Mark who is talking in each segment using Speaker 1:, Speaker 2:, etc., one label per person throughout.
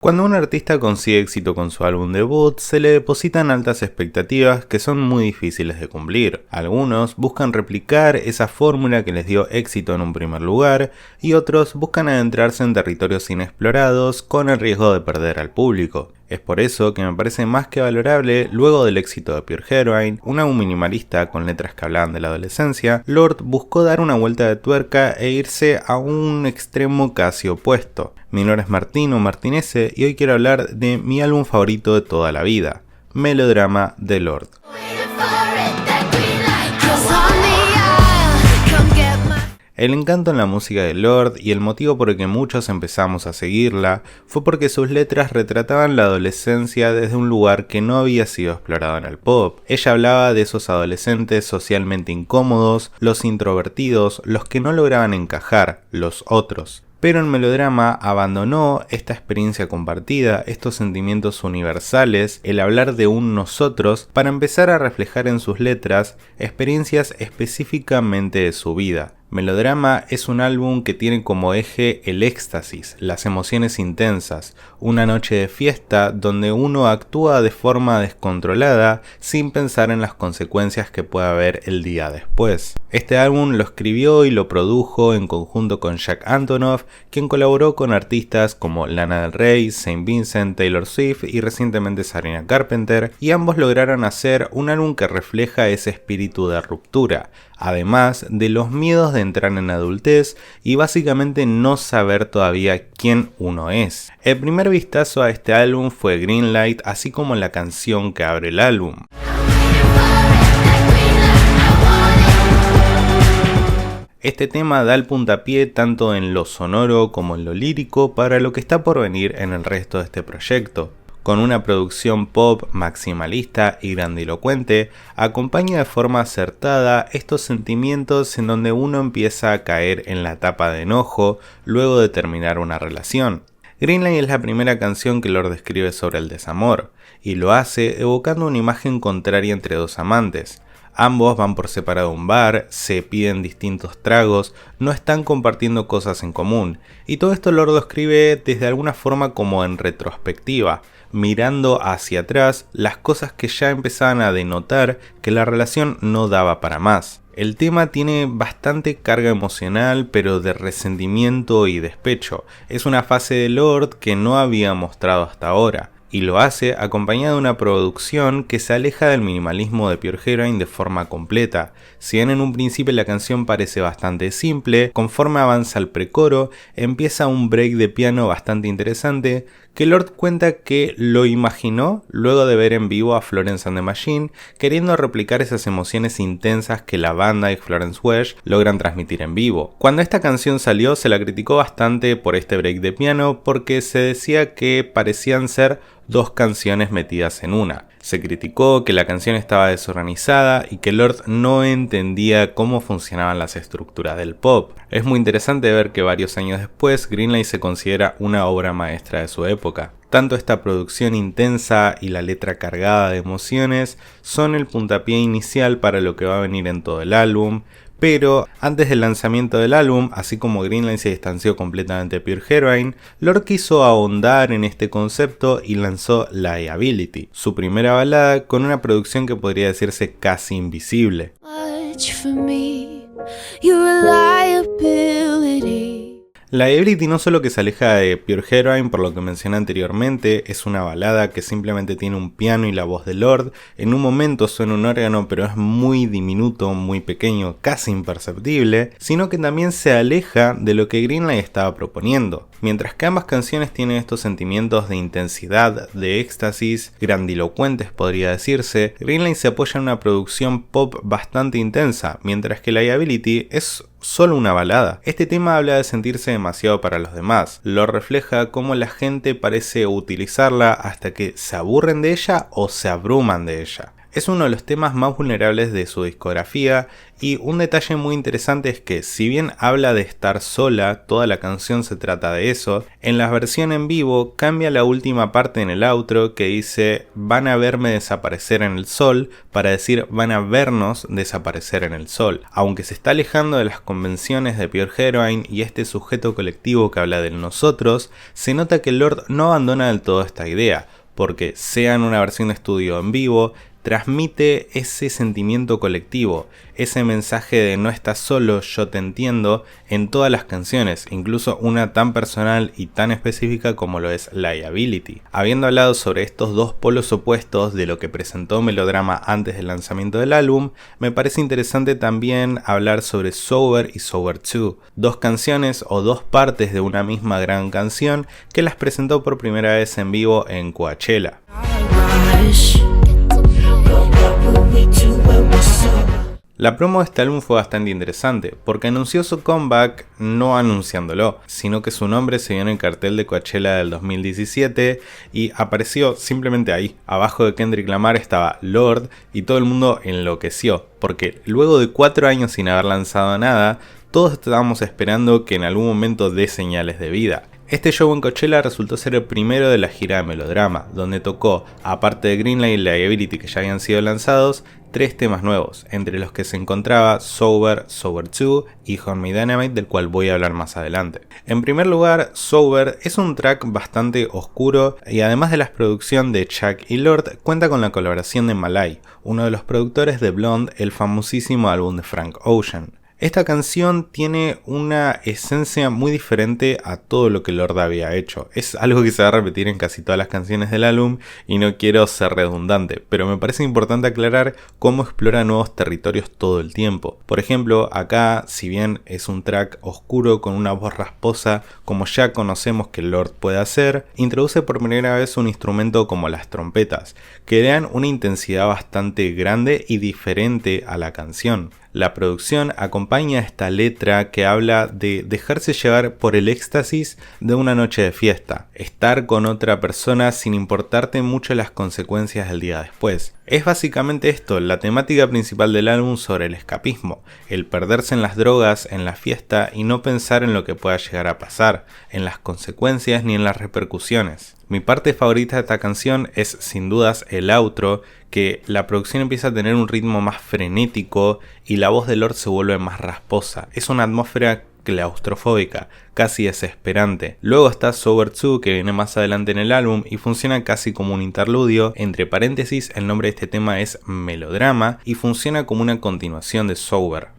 Speaker 1: Cuando un artista consigue éxito con su álbum debut, se le depositan altas expectativas que son muy difíciles de cumplir. Algunos buscan replicar esa fórmula que les dio éxito en un primer lugar, y otros buscan adentrarse en territorios inexplorados con el riesgo de perder al público. Es por eso que me parece más que valorable, luego del éxito de Pure Heroine, un álbum minimalista con letras que hablaban de la adolescencia, Lorde buscó dar una vuelta de tuerca e irse a un extremo casi opuesto. Mi nombre es Martín o Martinese y hoy quiero hablar de mi álbum favorito de toda la vida, Melodrama de Lorde. El encanto en la música de Lorde y el motivo por el que muchos empezamos a seguirla fue porque sus letras retrataban la adolescencia desde un lugar que no había sido explorado en el pop. Ella hablaba de esos adolescentes socialmente incómodos, los introvertidos, los que no lograban encajar, los otros. Pero en Melodrama abandonó esta experiencia compartida, estos sentimientos universales, el hablar de un nosotros, para empezar a reflejar en sus letras experiencias específicamente de su vida. Melodrama es un álbum que tiene como eje el éxtasis, las emociones intensas, una noche de fiesta donde uno actúa de forma descontrolada sin pensar en las consecuencias que pueda haber el día después. Este álbum lo escribió y lo produjo en conjunto con Jack Antonoff, quien colaboró con artistas como Lana Del Rey, Saint Vincent, Taylor Swift y recientemente Sabrina Carpenter, y ambos lograron hacer un álbum que refleja ese espíritu de ruptura, además de los miedos de entrar en adultez y básicamente no saber todavía quién uno es. El primer vistazo a este álbum fue Greenlight, así como la canción que abre el álbum. Este tema da el puntapié tanto en lo sonoro como en lo lírico para lo que está por venir en el resto de este proyecto. Con una producción pop maximalista y grandilocuente, acompaña de forma acertada estos sentimientos en donde uno empieza a caer en la etapa de enojo luego de terminar una relación. Greenlight es la primera canción que Lorde escribe sobre el desamor, y lo hace evocando una imagen contraria entre dos amantes. Ambos van por separado a un bar, se piden distintos tragos, no están compartiendo cosas en común, y todo esto Lorde escribe desde alguna forma como en retrospectiva, mirando hacia atrás las cosas que ya empezaban a denotar que la relación no daba para más. El tema tiene bastante carga emocional, pero de resentimiento y despecho. Es una fase de Lorde que no había mostrado hasta ahora, y lo hace acompañado de una producción que se aleja del minimalismo de Pure Heroine de forma completa. Si bien en un principio la canción parece bastante simple, conforme avanza el precoro, empieza un break de piano bastante interesante que Lorde cuenta que lo imaginó luego de ver en vivo a Florence and the Machine, queriendo replicar esas emociones intensas que la banda y Florence Welch logran transmitir en vivo. Cuando esta canción salió se la criticó bastante por este break de piano porque se decía que parecían ser dos canciones metidas en una. Se criticó que la canción estaba desorganizada y que Lorde no entendía cómo funcionaban las estructuras del pop. Es muy interesante ver que varios años después Greenlight se considera una obra maestra de su época. Tanto esta producción intensa y la letra cargada de emociones son el puntapié inicial para lo que va a venir en todo el álbum. Pero antes del lanzamiento del álbum, así como Greenlight se distanció completamente de Pure Heroine, Lorde quiso ahondar en este concepto y lanzó Liability, su primera balada con una producción que podría decirse casi invisible. Liability no solo que se aleja de Pure Heroine por lo que mencioné anteriormente, es una balada que simplemente tiene un piano y la voz de Lorde, en un momento suena un órgano pero es muy diminuto, muy pequeño, casi imperceptible, sino que también se aleja de lo que Greenlight estaba proponiendo. Mientras que ambas canciones tienen estos sentimientos de intensidad, de éxtasis, grandilocuentes podría decirse, Greenlight se apoya en una producción pop bastante intensa, mientras que Liability es solo una balada. Este tema habla de sentirse demasiado para los demás, lo refleja cómo la gente parece utilizarla hasta que se aburren de ella o se abruman de ella. Es uno de los temas más vulnerables de su discografía y un detalle muy interesante es que si bien habla de estar sola, toda la canción se trata de eso, en la versión en vivo cambia la última parte en el outro que dice van a verme desaparecer en el sol para decir van a vernos desaparecer en el sol. Aunque se está alejando de las convenciones de Pure Heroine y este sujeto colectivo que habla del nosotros, se nota que Lorde no abandona del todo esta idea, porque sea en una versión de estudio o en vivo, transmite ese sentimiento colectivo, ese mensaje de no estás solo, yo te entiendo, en todas las canciones, incluso una tan personal y tan específica como lo es Liability. Habiendo hablado sobre estos dos polos opuestos de lo que presentó Melodrama antes del lanzamiento del álbum, me parece interesante también hablar sobre Sober y Sober 2, dos canciones o dos partes de una misma gran canción que las presentó por primera vez en vivo en Coachella. La promo de este álbum fue bastante interesante, porque anunció su comeback no anunciándolo, sino que su nombre se vio en el cartel de Coachella del 2017 y apareció simplemente ahí. Abajo de Kendrick Lamar estaba Lorde y todo el mundo enloqueció, porque luego de 4 años sin haber lanzado nada, todos estábamos esperando que en algún momento dé señales de vida. Este show en Coachella resultó ser el primero de la gira de Melodrama, donde tocó, aparte de Greenlight y Liability que ya habían sido lanzados, 3 temas nuevos, entre los que se encontraba Sober, Sober 2 y Horn Me Dynamite, del cual voy a hablar más adelante. En primer lugar, Sober es un track bastante oscuro y además de la producción de Chuck y Lorde, cuenta con la colaboración de Malay, uno de los productores de Blonde, el famosísimo álbum de Frank Ocean. Esta canción tiene una esencia muy diferente a todo lo que Lorde había hecho. Es algo que se va a repetir en casi todas las canciones del álbum y no quiero ser redundante, pero me parece importante aclarar cómo explora nuevos territorios todo el tiempo. Por ejemplo, acá, si bien es un track oscuro con una voz rasposa, como ya conocemos que Lorde puede hacer, introduce por primera vez un instrumento como las trompetas, que dan una intensidad bastante grande y diferente a la canción. La producción acompaña esta letra que habla de dejarse llevar por el éxtasis de una noche de fiesta, estar con otra persona sin importarte mucho las consecuencias del día después. Es básicamente esto, la temática principal del álbum sobre el escapismo, el perderse en las drogas, en la fiesta y no pensar en lo que pueda llegar a pasar, en las consecuencias ni en las repercusiones. Mi parte favorita de esta canción es sin dudas el outro, que la producción empieza a tener un ritmo más frenético y la voz de Lorde se vuelve más rasposa. Es una atmósfera claustrofóbica, casi desesperante. Luego está Sober 2 que viene más adelante en el álbum y funciona casi como un interludio. Entre paréntesis, el nombre de este tema es Melodrama y funciona como una continuación de Sober.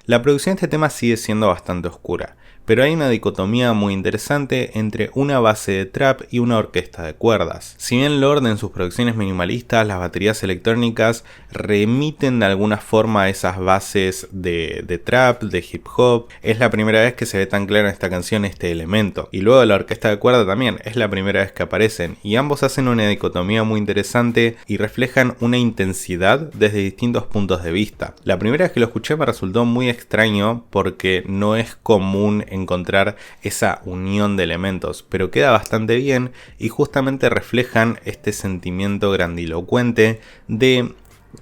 Speaker 1: La producción de este tema sigue siendo bastante oscura, pero hay una dicotomía muy interesante entre una base de trap y una orquesta de cuerdas. Si bien Lorde en sus producciones minimalistas, las baterías electrónicas remiten de alguna forma a esas bases de trap, de hip hop, es la primera vez que se ve tan claro en esta canción este elemento. Y luego la orquesta de cuerda también, es la primera vez que aparecen, y ambos hacen una dicotomía muy interesante y reflejan una intensidad desde distintos puntos de vista. La primera vez que lo escuché me resultó muy extraño porque no es común encontrar esa unión de elementos, pero queda bastante bien y justamente reflejan este sentimiento grandilocuente de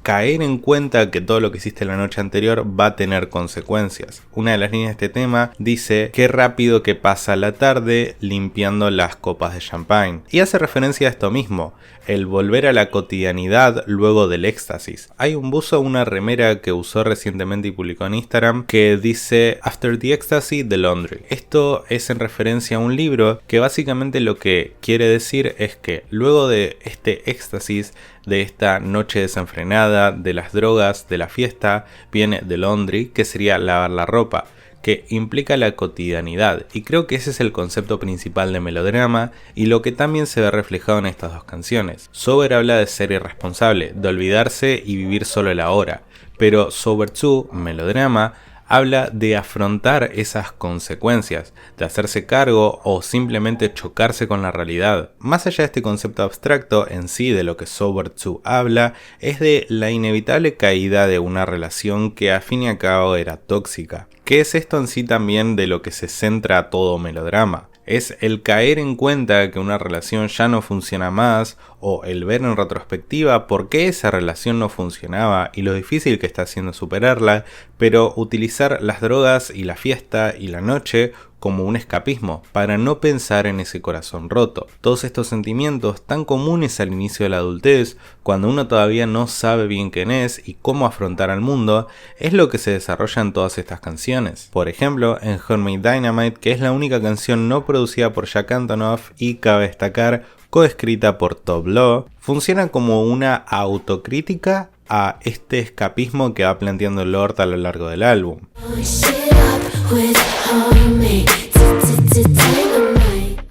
Speaker 1: caer en cuenta que todo lo que hiciste la noche anterior va a tener consecuencias. Una de las líneas de este tema dice: qué rápido que pasa la tarde limpiando las copas de champagne, y hace referencia a esto mismo, el volver a la cotidianidad luego del éxtasis. Hay un buzo, una remera que usó recientemente y publicó en Instagram que dice After the Ecstasy, the Laundry. Esto es en referencia a un libro que básicamente lo que quiere decir es que luego de este éxtasis, de esta noche desenfrenada, de las drogas, de la fiesta, viene the laundry, que sería lavar la ropa, que implica la cotidianidad, y creo que ese es el concepto principal de Melodrama y lo que también se ve reflejado en estas dos canciones. Sober habla de ser irresponsable, de olvidarse y vivir solo el ahora, pero Sober 2, Melodrama, habla de afrontar esas consecuencias, de hacerse cargo o simplemente chocarse con la realidad. Más allá de este concepto abstracto en sí, de lo que Sober 2 habla, es de la inevitable caída de una relación que a fin y a cabo era tóxica. ¿Qué es esto en sí también de lo que se centra todo Melodrama? Es el caer en cuenta que una relación ya no funciona más, o el ver en retrospectiva por qué esa relación no funcionaba y lo difícil que está haciendo superarla, pero utilizar las drogas y la fiesta y la noche como un escapismo, para no pensar en ese corazón roto. Todos estos sentimientos tan comunes al inicio de la adultez, cuando uno todavía no sabe bien quién es y cómo afrontar al mundo, es lo que se desarrolla en todas estas canciones. Por ejemplo, en Homemade Dynamite, que es la única canción no producida por Jack Antonoff y, cabe destacar, coescrita por Tove Lo, funciona como una autocrítica a este escapismo que va planteando Lorde a lo largo del álbum.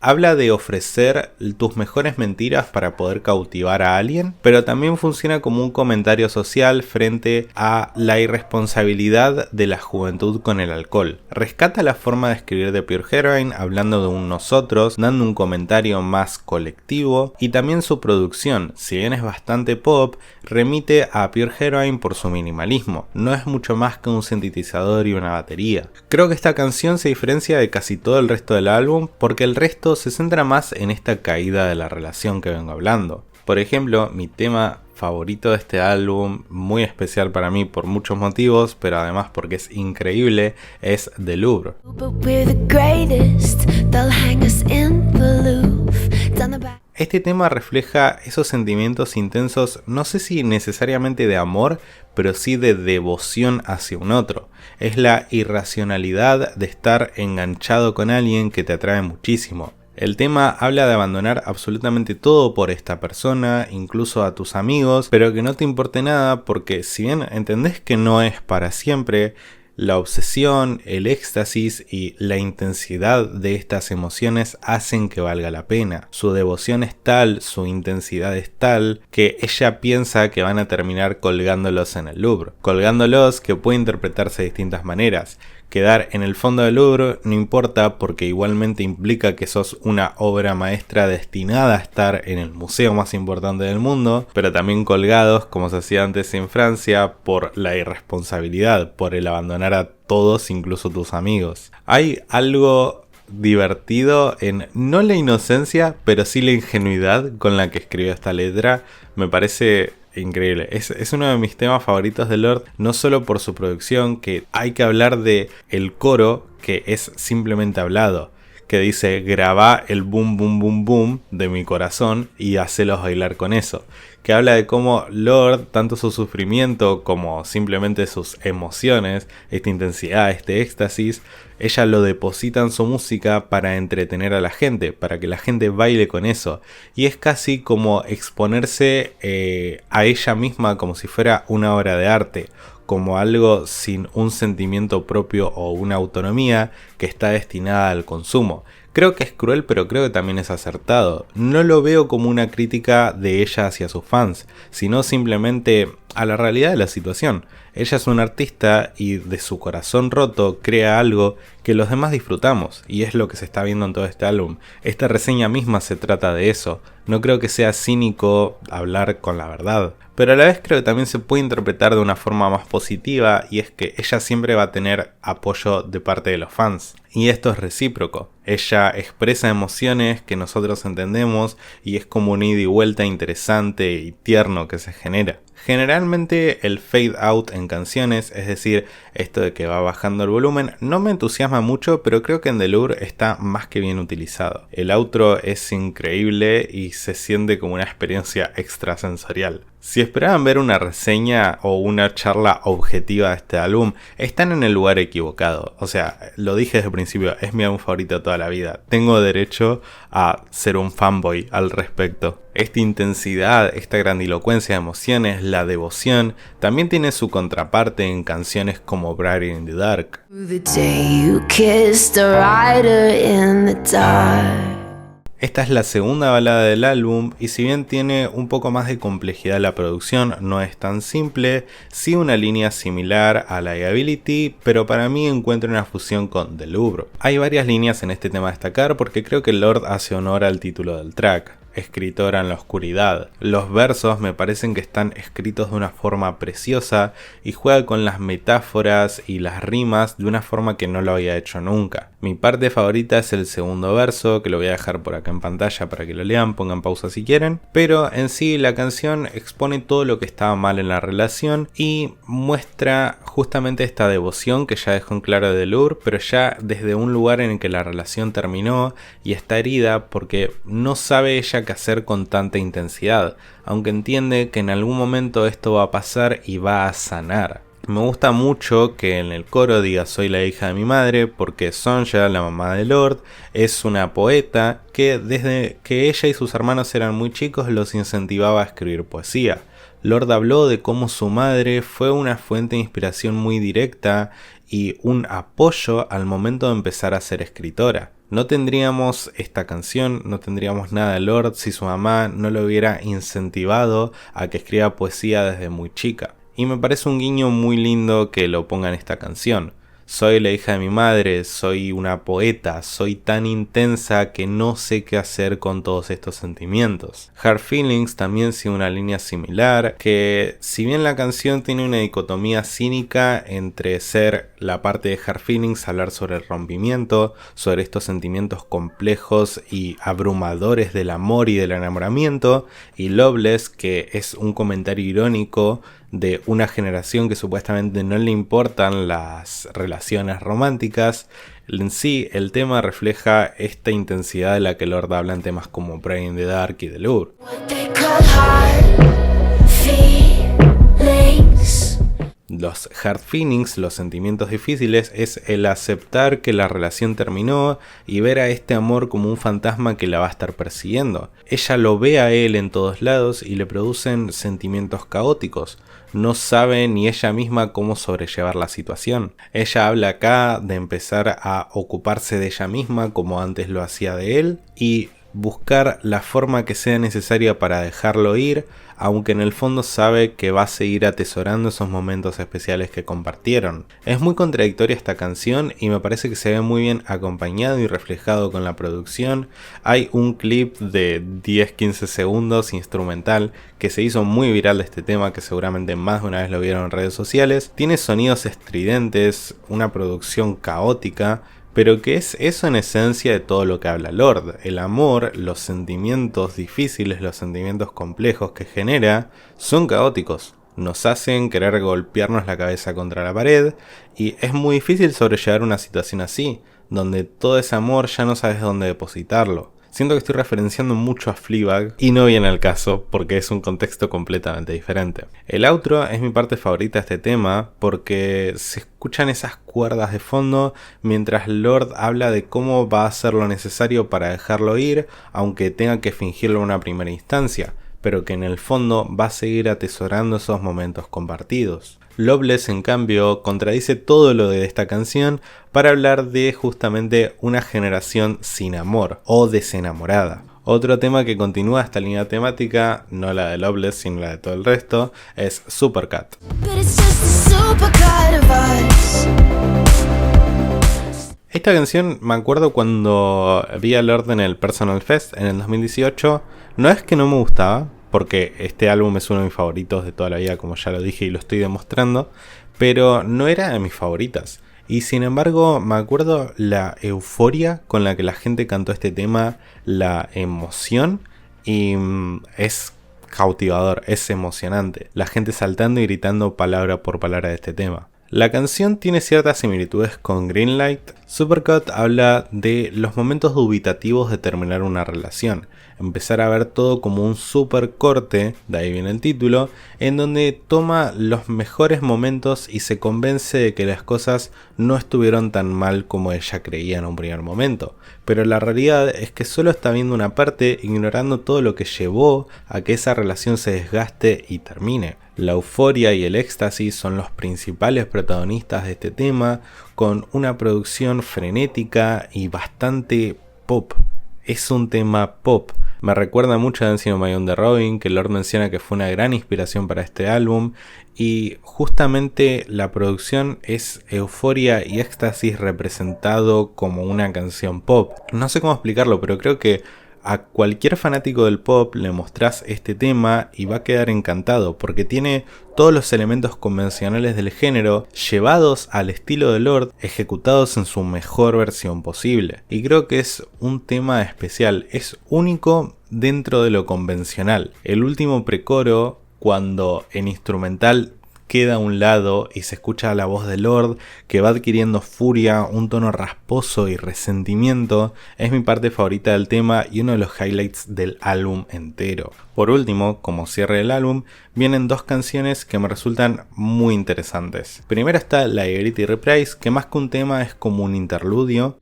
Speaker 1: Habla de ofrecer tus mejores mentiras para poder cautivar a alguien, pero también funciona como un comentario social frente a la irresponsabilidad de la juventud con el alcohol. Rescata la forma de escribir de Pure Heroine, hablando de un nosotros, dando un comentario más colectivo, y también su producción, si bien es bastante pop, remite a Pure Heroine por su minimalismo. No es mucho más que un sintetizador y una batería. Creo que esta canción se diferencia de casi todo el resto del álbum porque el resto se centra más en esta caída de la relación que vengo hablando. Por ejemplo, mi tema favorito de este álbum, muy especial para mí por muchos motivos, pero además porque es increíble, es The Louvre. Este tema refleja esos sentimientos intensos, no sé si necesariamente de amor, pero sí de devoción hacia un otro. Es la irracionalidad de estar enganchado con alguien que te atrae muchísimo. El tema habla de abandonar absolutamente todo por esta persona, incluso a tus amigos, pero que no te importe nada porque si bien entendés que no es para siempre, la obsesión, el éxtasis y la intensidad de estas emociones hacen que valga la pena. Su devoción es tal, su intensidad es tal, que ella piensa que van a terminar colgándolos en el Louvre. Colgándolos que puede interpretarse de distintas maneras. Quedar en el fondo del Louvre no importa porque igualmente implica que sos una obra maestra destinada a estar en el museo más importante del mundo, pero también colgados, como se hacía antes en Francia, por la irresponsabilidad, por el abandonar a todos, incluso tus amigos. Hay algo divertido en no la inocencia, pero sí la ingenuidad con la que escribió esta letra. Me parece increíble, es uno de mis temas favoritos de Lorde, no solo por su producción, que hay que hablar de el coro, que es simplemente hablado, que dice grabá el boom boom boom boom de mi corazón y hacelos bailar con eso, que habla de cómo Lorde, tanto su sufrimiento como simplemente sus emociones, esta intensidad, este éxtasis, ella lo deposita en su música para entretener a la gente, para que la gente baile con eso. Y es casi como exponerse a ella misma como si fuera una obra de arte, como algo sin un sentimiento propio o una autonomía que está destinada al consumo. Creo que es cruel, pero creo que también es acertado. No lo veo como una crítica de ella hacia sus fans, sino simplemente a la realidad de la situación. Ella es una artista y de su corazón roto crea algo que los demás disfrutamos, y es lo que se está viendo en todo este álbum. Esta reseña misma se trata de eso. No creo que sea cínico hablar con la verdad, pero a la vez creo que también se puede interpretar de una forma más positiva, y es que ella siempre va a tener apoyo de parte de los fans. Y esto es recíproco. Ella expresa emociones que nosotros entendemos y es como un ida y vuelta interesante y tierno que se genera. Generalmente el fade out en canciones, es decir, esto de que va bajando el volumen, no me entusiasma mucho, pero creo que en The Louvre está más que bien utilizado. El outro es increíble y se siente como una experiencia extrasensorial. Si esperaban ver una reseña o una charla objetiva de este álbum, están en el lugar equivocado. O sea, lo dije desde el principio, es mi álbum favorito de toda la vida. Tengo derecho a ser un fanboy al respecto. Esta intensidad, esta grandilocuencia de emociones, la devoción, también tiene su contraparte en canciones como Brighter in the Dark. Esta es la segunda balada del álbum y si bien tiene un poco más de complejidad la producción, no es tan simple, sí una línea similar a Liability, pero para mí encuentra una fusión con The Louvre. Hay varias líneas en este tema a destacar porque creo que Lorde hace honor al título del track. escritora en la oscuridad. Los versos me parecen que están escritos de una forma preciosa y juega con las metáforas y las rimas de una forma que no lo había hecho nunca. Mi parte favorita es el segundo verso, que lo voy a dejar por acá en pantalla para que lo lean, pongan pausa si quieren, pero en sí la canción expone todo lo que estaba mal en la relación y muestra justamente esta devoción que ya dejó en claro Delur, pero ya desde un lugar en el que la relación terminó y está herida porque no sabe ella qué hacer con tanta intensidad, aunque entiende que en algún momento esto va a pasar y va a sanar. Me gusta mucho que en el coro diga soy la hija de mi madre, porque Sonja, la mamá de Lord, es una poeta que desde que ella y sus hermanos eran muy chicos los incentivaba a escribir poesía. Lord habló de cómo su madre fue una fuente de inspiración muy directa y un apoyo al momento de empezar a ser escritora. No tendríamos esta canción, no tendríamos nada de Lord si su mamá no lo hubiera incentivado a que escriba poesía desde muy chica. Y me parece un guiño muy lindo que lo ponga en esta canción. Soy la hija de mi madre, soy una poeta, soy tan intensa que no sé qué hacer con todos estos sentimientos. Hard Feelings también sigue una línea similar, que si bien la canción tiene una dicotomía cínica entre ser la parte de Hard Feelings, hablar sobre el rompimiento, sobre estos sentimientos complejos y abrumadores del amor y del enamoramiento, y Loveless, que es un comentario irónico de una generación que supuestamente no le importan las relaciones románticas. En sí, el tema refleja esta intensidad de la que Lord habla en temas como Praying in the Dark y Delur. Los hard feelings, los sentimientos difíciles, es el aceptar que la relación terminó y ver a este amor como un fantasma que la va a estar persiguiendo. Ella lo ve a él en todos lados y le producen sentimientos caóticos. No sabe ni ella misma cómo sobrellevar la situación. Ella habla acá de empezar a ocuparse de ella misma como antes lo hacía de él y buscar la forma que sea necesaria para dejarlo ir, aunque en el fondo sabe que va a seguir atesorando esos momentos especiales que compartieron. Es muy contradictoria esta canción y me parece que se ve muy bien acompañado y reflejado con la producción. Hay un clip de 10-15 segundos instrumental que se hizo muy viral de este tema, que seguramente más de una vez lo vieron en redes sociales. Tiene sonidos estridentes, una producción caótica, pero que es eso en esencia de todo lo que habla Lord. El amor, los sentimientos difíciles, los sentimientos complejos que genera, son caóticos. Nos hacen querer golpearnos la cabeza contra la pared y es muy difícil sobrellevar una situación así, donde todo ese amor ya no sabes dónde depositarlo. Siento que estoy referenciando mucho a Fleabag y no viene al caso porque es un contexto completamente diferente. El outro es mi parte favorita de este tema porque se escuchan esas cuerdas de fondo mientras Lord habla de cómo va a hacer lo necesario para dejarlo ir, aunque tenga que fingirlo en una primera instancia, pero que en el fondo va a seguir atesorando esos momentos compartidos. Loveless, en cambio, contradice todo lo de esta canción para hablar de justamente una generación sin amor o desenamorada. Otro tema que continúa esta línea temática, no la de Loveless sino la de todo el resto, es Supercat. Esta canción me acuerdo cuando vi a Lord en el Personal Fest en el 2018, no es que no me gustaba, porque este álbum es uno de mis favoritos de toda la vida, como ya lo dije y lo estoy demostrando, pero no era de mis favoritas. Y sin embargo, me acuerdo la euforia con la que la gente cantó este tema, la emoción, y es cautivador, es emocionante. La gente saltando y gritando palabra por palabra de este tema. La canción tiene ciertas similitudes con Greenlight. Supercut habla de los momentos dubitativos de terminar una relación. Empezar a ver todo como un super corte, de ahí viene el título, en donde toma los mejores momentos y se convence de que las cosas no estuvieron tan mal como ella creía en un primer momento. Pero la realidad es que solo está viendo una parte, ignorando todo lo que llevó a que esa relación se desgaste y termine. La euforia y el éxtasis son los principales protagonistas de este tema, con una producción frenética y bastante pop. Es un tema pop. Me recuerda mucho a Dancing on My Own de Robin, que Lord menciona que fue una gran inspiración para este álbum, y justamente la producción es euforia y éxtasis representado como una canción pop. No sé cómo explicarlo, pero creo que A cualquier fanático del pop le mostrás este tema y va a quedar encantado porque tiene todos los elementos convencionales del género llevados al estilo de Lorde, ejecutados en su mejor versión posible. Y creo que es un tema especial, es único dentro de lo convencional. El último precoro, cuando en instrumental queda a un lado y se escucha la voz de Lorde que va adquiriendo furia, un tono rasposo y resentimiento, es mi parte favorita del tema y uno de los highlights del álbum entero. Por último, como cierre del álbum, vienen dos canciones que me resultan muy interesantes. Primero está Liability Reprise, que más que un tema es como un interludio.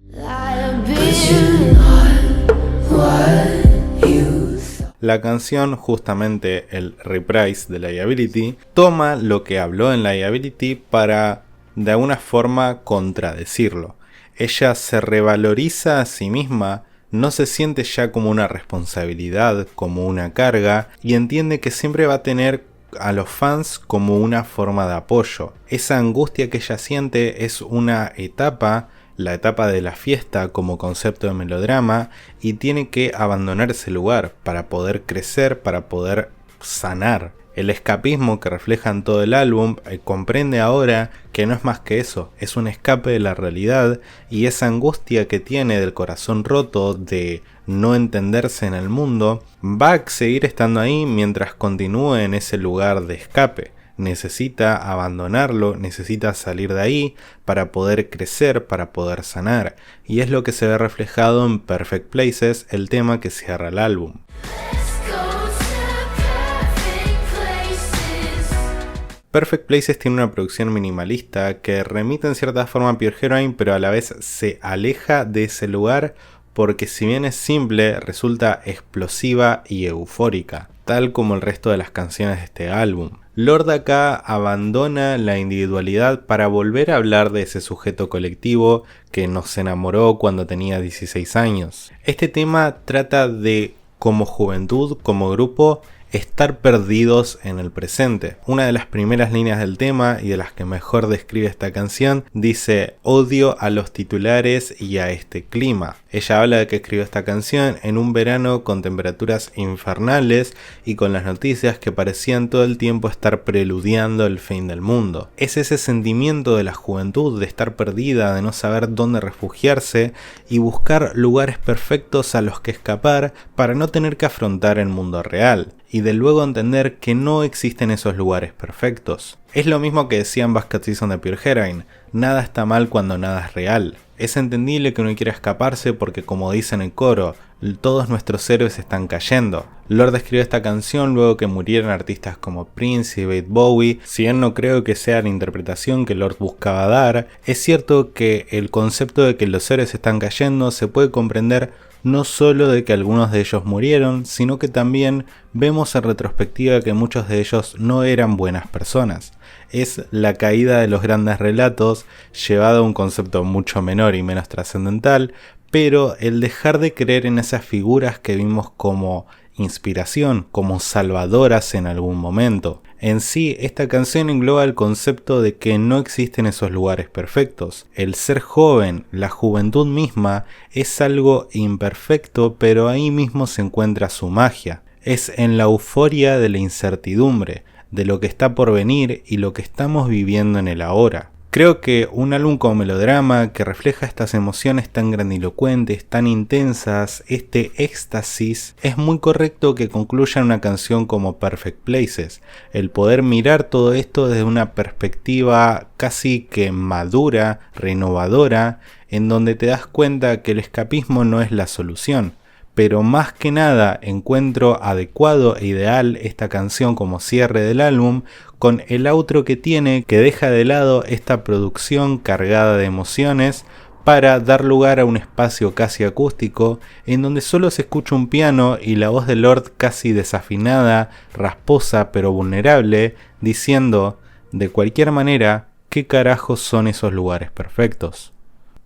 Speaker 1: La canción, justamente el reprise de Liability, toma lo que habló en Liability para de alguna forma contradecirlo. Ella se revaloriza a sí misma, no se siente ya como una responsabilidad, como una carga, y entiende que siempre va a tener a los fans como una forma de apoyo. Esa angustia que ella siente es una etapa, la etapa de la fiesta como concepto de melodrama, y tiene que abandonar ese lugar para poder crecer, para poder sanar. El escapismo que refleja en todo el álbum comprende ahora que no es más que eso, es un escape de la realidad, y esa angustia que tiene del corazón roto, de no entenderse en el mundo, va a seguir estando ahí mientras continúe en ese lugar de escape. Necesita abandonarlo, necesita salir de ahí para poder crecer, para poder sanar, y es lo que se ve reflejado en Perfect Places, el tema que cierra el álbum. Perfect Places tiene una producción minimalista que remite en cierta forma a Pure Heroine, pero a la vez se aleja de ese lugar porque si bien es simple, resulta explosiva y eufórica, tal como el resto de las canciones de este álbum. Lorde acá abandona la individualidad para volver a hablar de ese sujeto colectivo que nos enamoró cuando tenía 16 años. Este tema trata de, como juventud, como grupo, estar perdidos en el presente. Una de las primeras líneas del tema y de las que mejor describe esta canción dice: odio a los titulares y a este clima. Ella habla de que escribió esta canción en un verano con temperaturas infernales y con las noticias que parecían todo el tiempo estar preludiando el fin del mundo. Es ese sentimiento de la juventud, de estar perdida, de no saber dónde refugiarse y buscar lugares perfectos a los que escapar para no tener que afrontar el mundo real. Y de luego entender que no existen esos lugares perfectos. Es lo mismo que decían Basket Season de Pure Heroine: nada está mal cuando nada es real. Es entendible que uno quiera escaparse porque, como dice en el coro, todos nuestros héroes están cayendo. Lorde escribió esta canción luego que murieron artistas como Prince y David Bowie. Si bien no creo que sea la interpretación que Lorde buscaba dar, es cierto que el concepto de que los héroes están cayendo se puede comprender no solo de que algunos de ellos murieron, sino que también vemos en retrospectiva que muchos de ellos no eran buenas personas. Es la caída de los grandes relatos llevado a un concepto mucho menor y menos trascendental, pero el dejar de creer en esas figuras que vimos como inspiración, como salvadoras en algún momento. En sí, esta canción engloba el concepto de que no existen esos lugares perfectos. El ser joven, la juventud misma, es algo imperfecto, pero ahí mismo se encuentra su magia. Es en la euforia de la incertidumbre, de lo que está por venir y lo que estamos viviendo en el ahora. Creo que un álbum como melodrama que refleja estas emociones tan grandilocuentes, tan intensas, este éxtasis, es muy correcto que concluya en una canción como Perfect Places. El poder mirar todo esto desde una perspectiva casi que madura, renovadora, en donde te das cuenta que el escapismo no es la solución. Pero más que nada encuentro adecuado e ideal esta canción como cierre del álbum, con el outro que tiene, que deja de lado esta producción cargada de emociones para dar lugar a un espacio casi acústico en donde solo se escucha un piano y la voz de Lorde casi desafinada, rasposa pero vulnerable, diciendo: de cualquier manera, ¿qué carajos son esos lugares perfectos?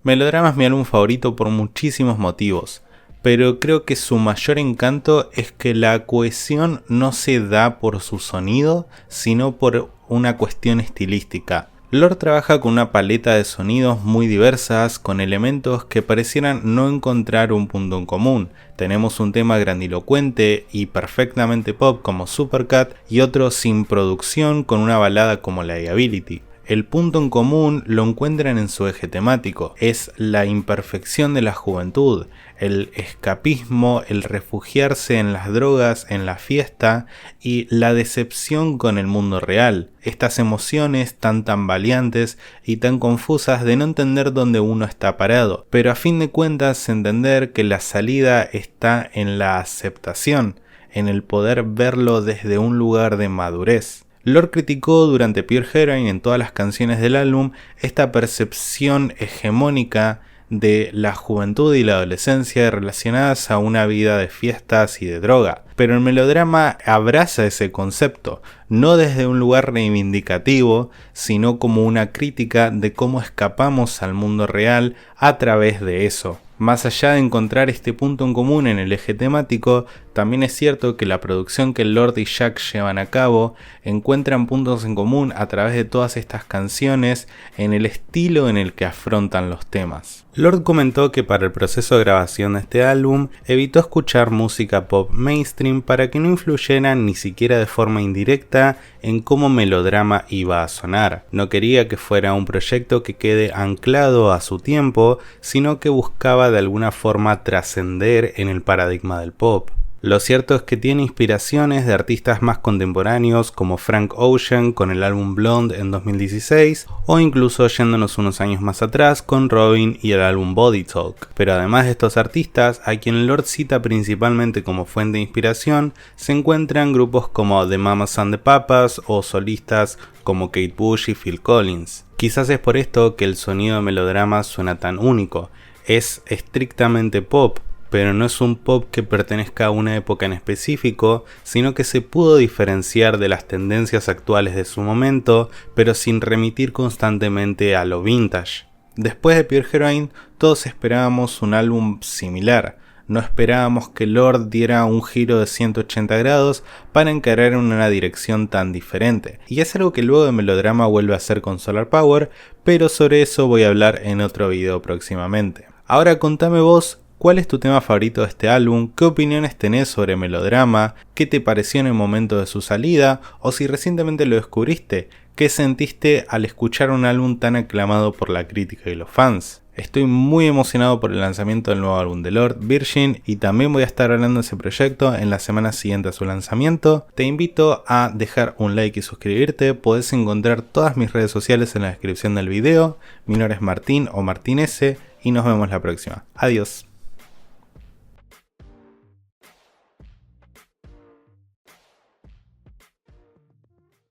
Speaker 1: Melodrama es mi álbum favorito por muchísimos motivos, pero creo que su mayor encanto es que la cohesión no se da por su sonido, sino por una cuestión estilística. Lorde trabaja con una paleta de sonidos muy diversas, con elementos que parecieran no encontrar un punto en común. Tenemos un tema grandilocuente y perfectamente pop como Supercat y otro sin producción con una balada como Liability. El punto en común lo encuentran en su eje temático, es la imperfección de la juventud, el escapismo, el refugiarse en las drogas, en la fiesta y la decepción con el mundo real. Estas emociones tan tambaleantes y tan confusas de no entender dónde uno está parado, pero a fin de cuentas entender que la salida está en la aceptación, en el poder verlo desde un lugar de madurez. Lorde criticó durante Pure Heroine en todas las canciones del álbum esta percepción hegemónica de la juventud y la adolescencia relacionadas a una vida de fiestas y de droga. Pero el melodrama abraza ese concepto, no desde un lugar reivindicativo, sino como una crítica de cómo escapamos al mundo real a través de eso. Más allá de encontrar este punto en común en el eje temático, también es cierto que la producción que Lorde y Jack llevan a cabo encuentran puntos en común a través de todas estas canciones en el estilo en el que afrontan los temas. Lorde comentó que para el proceso de grabación de este álbum evitó escuchar música pop mainstream para que no influyera ni siquiera de forma indirecta en cómo Melodrama iba a sonar. No quería que fuera un proyecto que quede anclado a su tiempo, sino que buscaba de alguna forma trascender en el paradigma del pop. Lo cierto es que tiene inspiraciones de artistas más contemporáneos como Frank Ocean con el álbum Blonde en 2016 o incluso yéndonos unos años más atrás con Robin y el álbum Body Talk. Pero además de estos artistas, a quien Lorde cita principalmente como fuente de inspiración, se encuentran grupos como The Mamas and the Papas o solistas como Kate Bush y Phil Collins. Quizás es por esto que el sonido de Melodrama suena tan único. Es estrictamente pop, pero no es un pop que pertenezca a una época en específico, sino que se pudo diferenciar de las tendencias actuales de su momento, pero sin remitir constantemente a lo vintage. Después de Pure Heroine, todos esperábamos un álbum similar. No esperábamos que Lorde diera un giro de 180 grados para encarar en una dirección tan diferente. Y es algo que luego de Melodrama vuelve a hacer con Solar Power, pero sobre eso voy a hablar en otro video próximamente. Ahora contame vos, ¿cuál es tu tema favorito de este álbum? ¿Qué opiniones tenés sobre Melodrama? ¿Qué te pareció en el momento de su salida? O si recientemente lo descubriste, ¿qué sentiste al escuchar un álbum tan aclamado por la crítica y los fans? Estoy muy emocionado por el lanzamiento del nuevo álbum de Lorde, Virgin, y también voy a estar hablando de ese proyecto en la semana siguiente a su lanzamiento. Te invito a dejar un like y suscribirte. Podés encontrar todas mis redes sociales en la descripción del video. Mi nombre es Martín o Martín S y nos vemos la próxima. Adiós.